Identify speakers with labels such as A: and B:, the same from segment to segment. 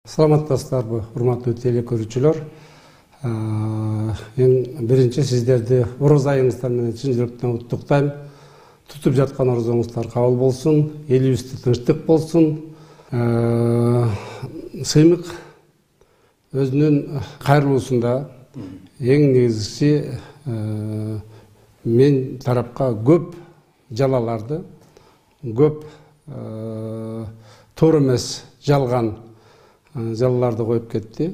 A: Саламаттасыздарбы, урматтуу телекөрүүчүлөр. Эң биринчи сиздерди ороз айыңыздар менен чын жүрөктөн куттуктайм. Тутуп жаткан орозоңуздар кабыл болсун, элибизде тынчтык болсун. Сыймык өзүнүн кайрылуусунда эң негизгиси мен тарапка көп жалаларды, көп туура эмес жалган жалаларды коюп кетти.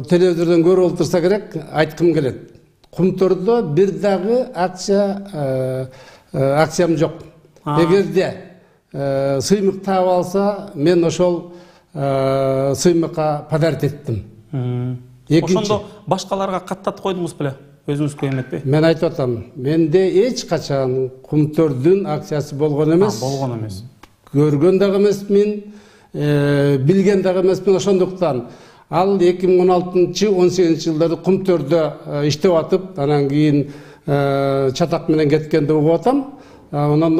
A: Телевизордон көрүп олтурса керек, айткым келет. Кумтөрдө бир дагы акциям жок. Эгерде сыймык таап алса, мен ошол сыймыкка подарить эттим.
B: Ошондо башкаларга каттатып койдуңуз беле? Өзүңүзгө эметпи?
A: Мен айтып атам, менде эч качан Кумтөрдүн акциясы болгон эмес.
B: Болгон эмес.
A: Көргөн дагы эмесмин, билген дагы эмесмин. Ошондуктан ал 2016-18 жылдары Кумтөрдө иштеп атып, анан кийин чатак менен кеткенди угуп атам. Онан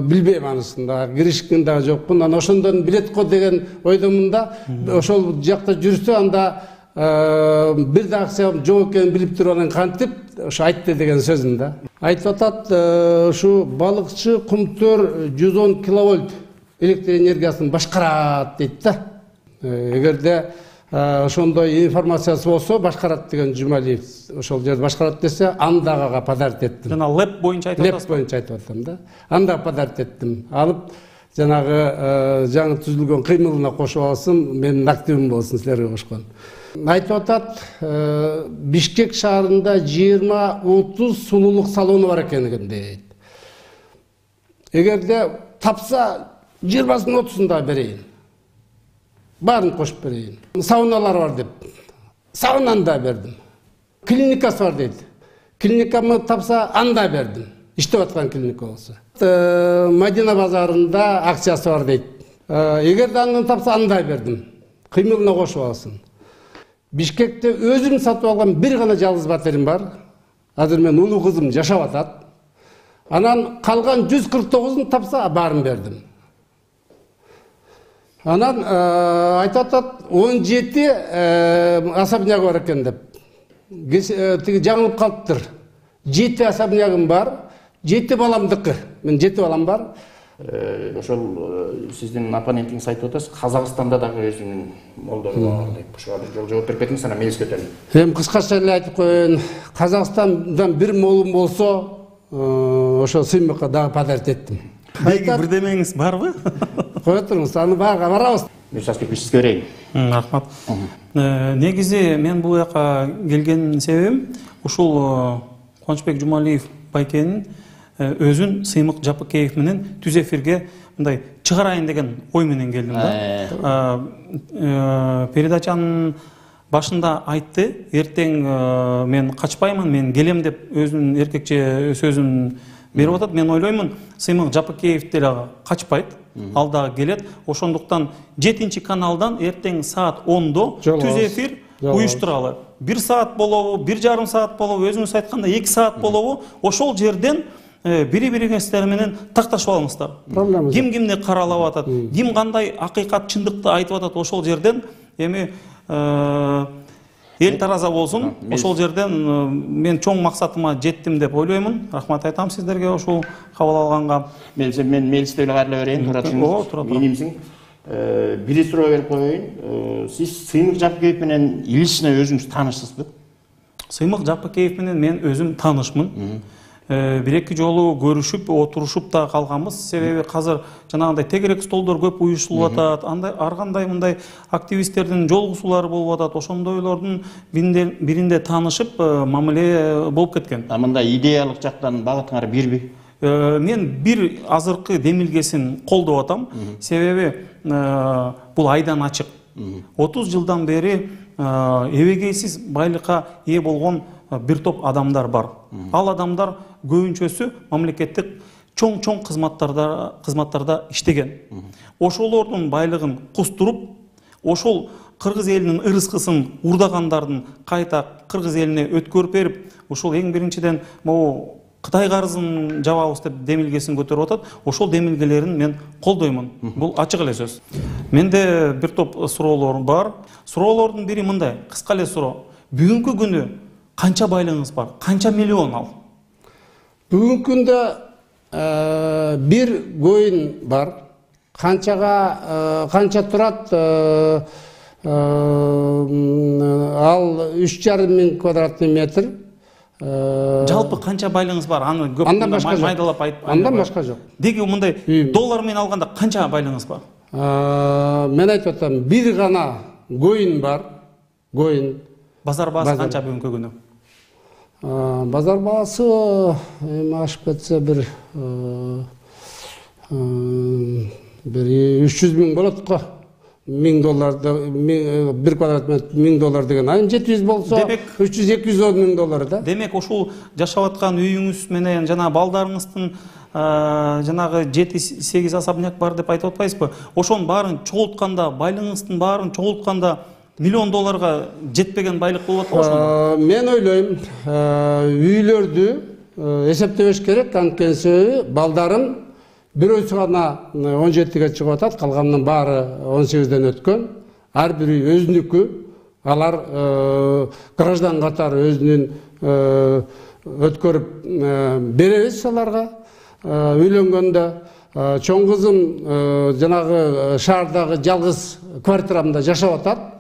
A: билбейм анысында, киришкен дагы жокмун. Анан ошондон билет го деген ойдомун да. Ошол жакта жүрсө анда бир да акция жок экенин билип туруп анан кантип ошо айтты деген сөзүм да. Айтып атат, ушу балыкчы Кумтөр 110 киловольт электр энергиясын башкарат дейт да. Эгерде ошондой информациясы болсо башкарат деген Жумалиев ошол жерде башкарат десе, андагага подарить эттим.
B: Жана леп боюнча айтып атасыз?
A: Леп боюнча айтып атам да. Андага подарить эттим. Алып жанагы жаңы түзүлгөн кыймылына кошуп алсын, менин активим болсун, силерге кошкон. Айтып атат, Бишкек шаарында 20-30 сулуулук салону бар экен дейт. Эгерде тапса 20-30-ун да берейин. Барын кошуп берейин. Сауналар бар деп. Саунаны да бердим. Клиникасы бар дейт. Клиникамы тапса, анда бердим. Иштеп аткан клиника болсо. Мадина базарында акциясы бар дейт. Эгерде аны тапса, анда бердим. Кыймылына кошуп алсын. Бишкекте өзүм сатып алган бир гана жалгыз батерим бар. Азыр мен улуу кызым жашап атат. Анан калган 149-ун тапса, барын бердим. Анан айтып атат, 17 особняк бар экен деп. Тиги жаңылып калыптыр. 7 особнягым бар, 7 баламдыкы. Мен 7 балам бар.
C: Ошол сиздин оппонентиңиз айтып атасыз, Казакстанда дагы өзүнүн молдору бар деп. Ошого бир жол жооп берип кетиңиз, анан мейилиңиз көтөрүлүн.
A: Эми кыскача эле айтып коеюн. Казакстандан бир молум болсо, ошо сыймыкка дагы подарить эттим.
B: Бирдемеңиз барбы?
A: Кое туруңуз, аны бага барабыз.
C: Участок сизге берейин.
B: Рахмат. Негизи мен бул жака келген себебим ушул Кубанычбек Жумалиев байкенин өзүн Сыймык Жапыкеев менен түз эфирге мындай чыгарайын деген ой менен келдим да. Передачанын башында айтты, эртең мен качпаймын, мен келем деп өзүнүн эркекче сөзүн берип атат. Мен ойлоймун, Сыймык Жапыкеев деле качпайт, ал дагы келет. Ошондуктан 7 каналдан эртең саат 10-до түз эфир уюштуралы. 1 саат болобу, 1,5 саат болобу, өзүңүз айтканда 2 саат болобу, ошол жерден бири-бириңиздер менен такташып алыңыздар. Ким кимди каралап атат, ким кандай акыйкат, чындыкты айтып атат, ошол жерден эми эл тараза болсун. Ошол жерден мен чоң максатыма жеттим деп ойлоймун. Рахмат айтам сиздерге ошол кабыл алганга.
C: Мен мейилсиз эле кайрыла берейин, туура түшүнүңүз. Менимсиң. Бир суроо берип коеюн. Сиз Сыймык Жапыкеев менен лично өзүңүз таанышсызбы?
B: Сыймык Жапыкеев менен мен өзүм таанышмын. Бир-эки жолу көрүшүп, отурушуп да калганбыз. Себеби азыр жанагындай тегерек столдор көп уюштурулуп атат. Андай ар кандай мындай активисттердин жолугусуулары болуп атат. Ошондойлордун биринде таанышып, мамиле болуп кеткен.
C: Мындай идеялык жактан багытыңар бирби?
B: Мен бир азыркы демилгесин колдоп атам. Себеби бул айдан ачык. 30 жылдан бери эбегейсиз байлыкка ээ болгон бир топ адамдар бар. Ал адамдар көбүнчөсү мамлекеттик чоң кызматтарда иштеген. Ошолордун байлыгын кустуруп, ошол кыргыз элинин ырыскысын урдагандардын кайта кыргыз элине өткөрүп берип, ошол эң биринчиден могу Кытай карызын жабабыз деп демилгесин көтөрүп атат. Ошол демилгелерин мен колдоймун. Бул ачык эле сөз. Менде бир топ суроолор бар. Суроолордун бири мындай, кыска эле суроо. Бүгүнкү күнү канча байлыгыңыз бар? Канча миллион ал?
A: Бүгүнкү күндө бир көйүн бар. Канча турат? Ал 3,5 миң квадратный метр.
B: Жалпы канча байлыгыңыз бар? Аны көп майдалап айтпай.
A: Андан башка жок.
B: Деги мындай доллар менен алганда канча байлыгыңыз бар?
A: Мен айтып атам, бир гана көйүн бар. Көйүн.
B: Базар баасы канча бүгүнкү күнү?
A: Базар баасы ашып кетсе бир 300 миң болот го. $1000, 1 квадрат метр $1000 деген. Айын 700 болсо 300-200 миң доллар да.
B: Демек ушул жашап аткан үйүңүз менен жана балдарыңыздын жанагы 7-8 особняк бар деп айтып атпайсызбы? Ошонун баарын чогултканда, байлыгыңыздын баарын чогултканда $1 миллион жетпеген байлык болуп атпайбы ошондо? Мен
A: ойлойм, үйлөрдү эсептебеш керек, анткени себеби балдарым бирөөсү гана 17-ге чыгып атат, калганынын баары 18-ден өткөн. Ар бир үй өзүнүкү. Алар граждан катары өзүнүн өткөрүп беребиз аларга. Үйлөнгөндө чоң кызым жанагы шаардагы жалгыз квартирамда жашап атат.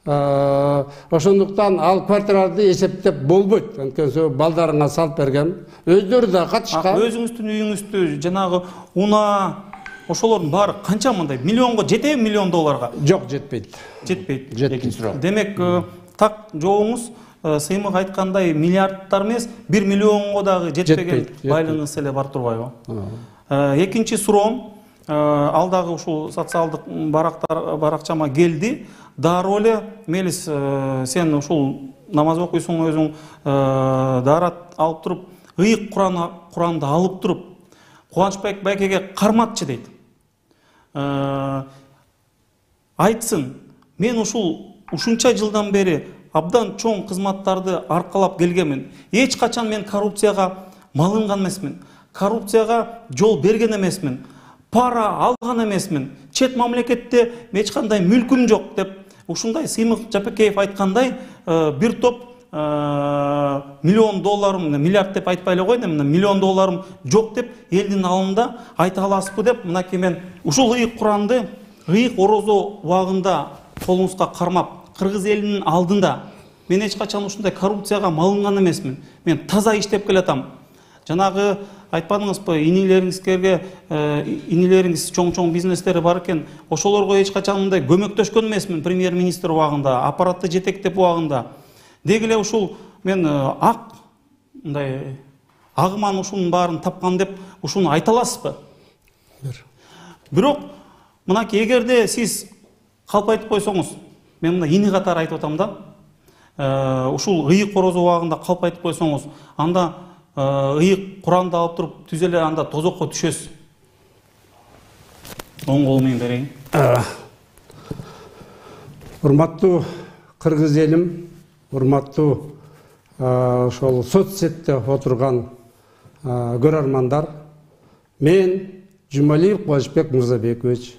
A: Ошондуктан ал квартираларды эсептеп болбойт. Анткени балдарына салып бергем. Өздөрү да катышкан.
B: Өзүңүздүн үйүңүздү жанагы уна ошолордун баары канча мындай миллионго жетеби $1 миллион?
A: Жок, жетпейт.
B: Жетпейт.
C: Экинчи суроо.
B: Демек так жообуңуз сыймык айткандай миллиардтар эмес, 1 миллионго дагы жетпеген байлыгыңыз эле бар турбайбы? Экинчи суроом, ал дагы ушул социалдык баракчама келди. Дароо эле Мелис, сен ушул намаз окуйсуң өзүң, даарат алып туруп, ыйык Куранды алып туруп, Кубанычбек байкеге карматчы дейт. Айтсын, мен ушунча жылдан бери абдан чоң кызматтарды аркалап келгенмин. Эч качан мен коррупцияга малынган эмесмин. Коррупцияга жол берген эмесмин. Пара алган эмесмин. Чет мамлекетте эч кандай мүлкүм жок деп ушундай Сыймык Жапекеев айткандай бир топ $1 миллион, миллиард деп айтпай эле койдум, $1 миллион жок деп элдин алдында айта аласызбы деп, мынакей мен ушул ыйык Куранды ыйык орозо убагында колуңузга кармап, кыргыз элинин алдында мен эч качан ушундай коррупцияга малынган эмесмин. Мен таза иштеп келатам. Жанагы айтпадыңызбы, инилериңиз чоң бизнестери бар экен, ошолорго эч качан мындай көмөктөшкөн эмесмин премьер-министр убагында, аппаратты жетектеп убагында. Деги эле ушул мен мындай агыман ушунун баарын тапкан деп ушуну айта аласызбы? Бирок мынакей эгерде сиз калпайтып койсоңуз, мен мына ини катары айтып атам да, ушул ыйык орозо убагында калпайтып койсоңуз, анда ыйык Куранды алып туруп түз эле анда тозокко түшөсүз. Оң кол менен берейин.
A: Урматтуу кыргыз элим, урматтуу ошол соцсетте отурган көрөрмандар, мен Жумалиев Кубанычбек Мырзабекович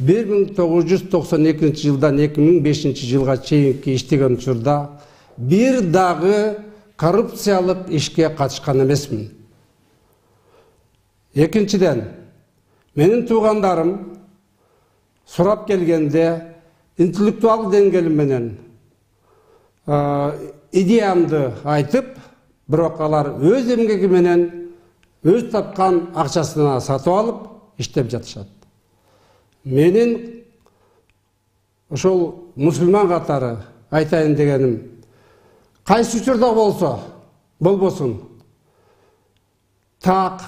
A: 1992 жылдан 2005 жылга чейинки иштеген учурда бир дагы коррупциялык ишке катышкан эмесмин. Экинчиден, менин туугандарым сурап келгенде интеллектуал деңгээлим менен идеямды айтып, бирок алар өз эмгеги менен өз тапкан акчасына сатып алып иштеп жатышат. Менин ошол мусулман катары айтайын дегеним, кайсы учурда болбосун, так,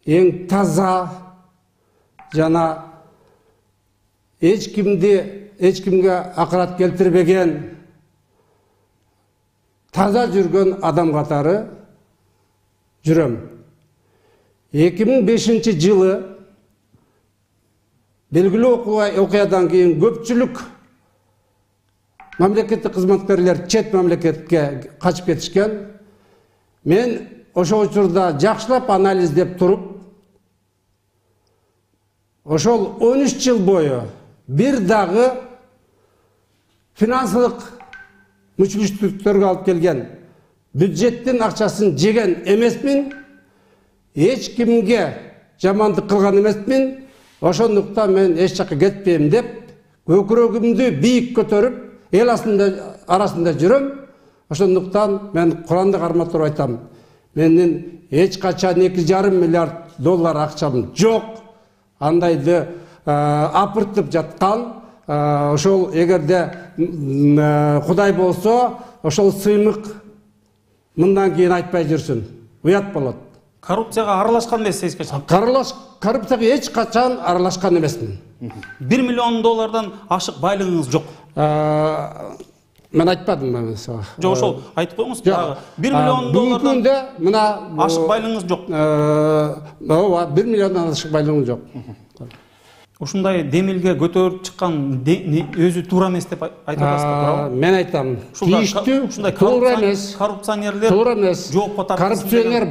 A: эң таза жана эч кимге акырат келтирбеген таза жүргөн адам катары жүрөм. 2005 жылы белгилүү окуядан кийин көпчүлүк мамлекеттик кызматкерлер чет мамлекетке качып кетишкен. Мен ошол учурда жакшылап анализдеп туруп, ошол 13 жыл бою бир дагы финансылык мүчүлүштүктөргө алып келген бюджеттин акчасын жеген эмесмин, эч кимге жамандык кылган эмесмин. Ошондуктан мен эч жакка кетпейм деп, көкүрөгүмдү бийик көтөрүп, эл арасында жүрөм. Ошондуктан мен Курандык карматып айтам. Менин эч качан 2,5 миллиард доллар акчам жок. Андайды апыртып жаткан, ошол эгерде Кудай болсо, ошол сыймык мындан кийин айтпай жүрсүн. Уят болот.
B: Коррупцияга аралашкан эмессиз эч качан?
A: Коррупцияга эч качан аралашкан эмесмин.
B: 1 миллион доллардан ашык байлыгыңыз жок.
A: Мен айтпадым мен сага.
B: Жок, ошол айтып коюңуз. 1 миллион доллардан
A: бүгүндө мына
B: ашык байлыгыңыз жок.
A: Ооба, 1 миллиондан ашык байлыгым жок.
B: Ушундай демилге көтөрүп чыккан өзү туура эмес деп айтып атасыз, туурабы?
A: Мен айтам, тийиштүү, туура эмес.
B: Коррупционерлер
A: туура эмес.
B: жоопко тартылсын.
A: Коррупционер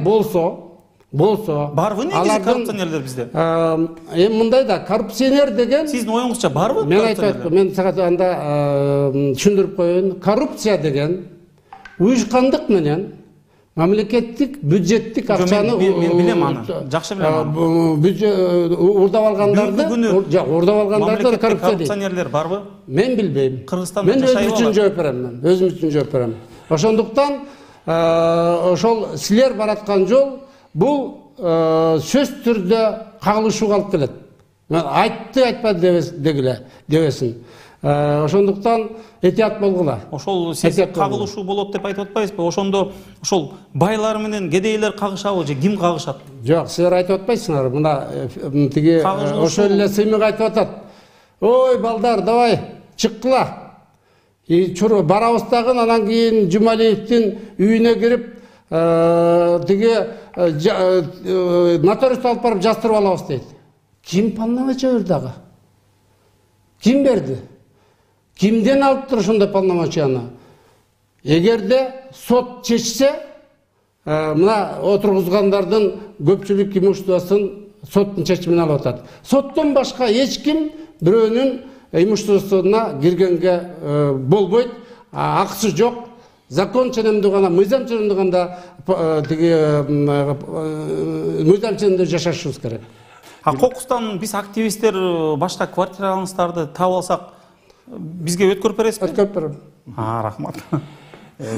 A: болсо,
B: барбы негизи коррупционерлер бизде?
A: Эми мындай да, коррупционер деген
B: Сиздин оюңузча барбы?
A: Мен айтып, мен сага анда түшүндүрүп коеюн. Коррупция деген уюшкандык менен мамлекеттик бюджеттик акчаны
B: мен билем аны. Жакшы билем аны.
A: Урдап алгандарды, коррупция дейт.
B: Коррупционерлер барбы?
A: Мен билбейм.
B: Кыргызстанда
A: мен
B: жашайбы?
A: Мен өзүм үчүн жооп берем, өзүм үчүн жооп берем. Ошондуктан ошол силер бараткан жол бул сөз түрдө кагылышууга алып келет. Мен айтты, айтпады дебесин. Ошондуктан этият болгула.
B: Ошол сиз кагылышуу болот деп айтып атпайсызбы? Ошондо ошол байлар менен кедейлер кагышабы же ким кагышат?
A: Жок, силер айтып атпайсыңар. Мына тиги ошол эле сыймык айтып атат. Ой, балдар, давай, чыккыла. Барабыз дагы, анан кийин Жумалиевдин үйүнө кирип, тиги нотариус алып барып жастырып алабыз дейт. Ким полномочия берди ага? Ким берди? Кимден алыптыр ошондой полномочияны? Эгерде сот чечсе, мына отургузгандардын көпчүлүк имуществосын соттун чечимине алып атат. Соттон башка эч ким бирөөнүн имуществосуна киргенге болбойт. Акысы жок. Закон ченемдүү гана, мыйзам ченемдүү гана тиги мыйзам ченемдүү жашашыбыз керек.
B: Кокустан биз активисттер башка квартираларыңыздарды таап алсак, бизге өткөрүп бересизби?
A: Өткөрүп берем.
B: Рахмат.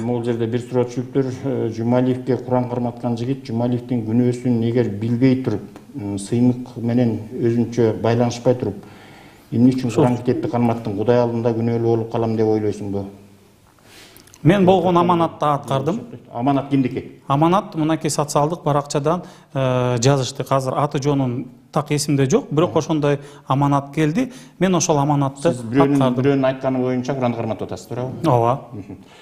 C: Могул жерде бир суроо түшүптүр. Жумалиевге Куран карматкан жигит Жумалиевдин күнөөсүн эгер билбей туруп, сыймык менен өзүнчө байланышпай туруп, эмне үчүн Куран китепти карматтың, Кудай алдында күнөөлүү болуп калам деп ойлойсуңбу?
B: Мен болгон аманатты аткардым.
C: Аманат кимдики?
B: Аманат мынакей социалдык баракчадан жазышты. Азыр аты жонун так эсимде жок, бирок ошондой аманат келди. Мен ошол аманатты аткардым.
C: Бирөөнүн айтканы боюнча Куранды карматып атасыз, туурабы?
B: Ооба.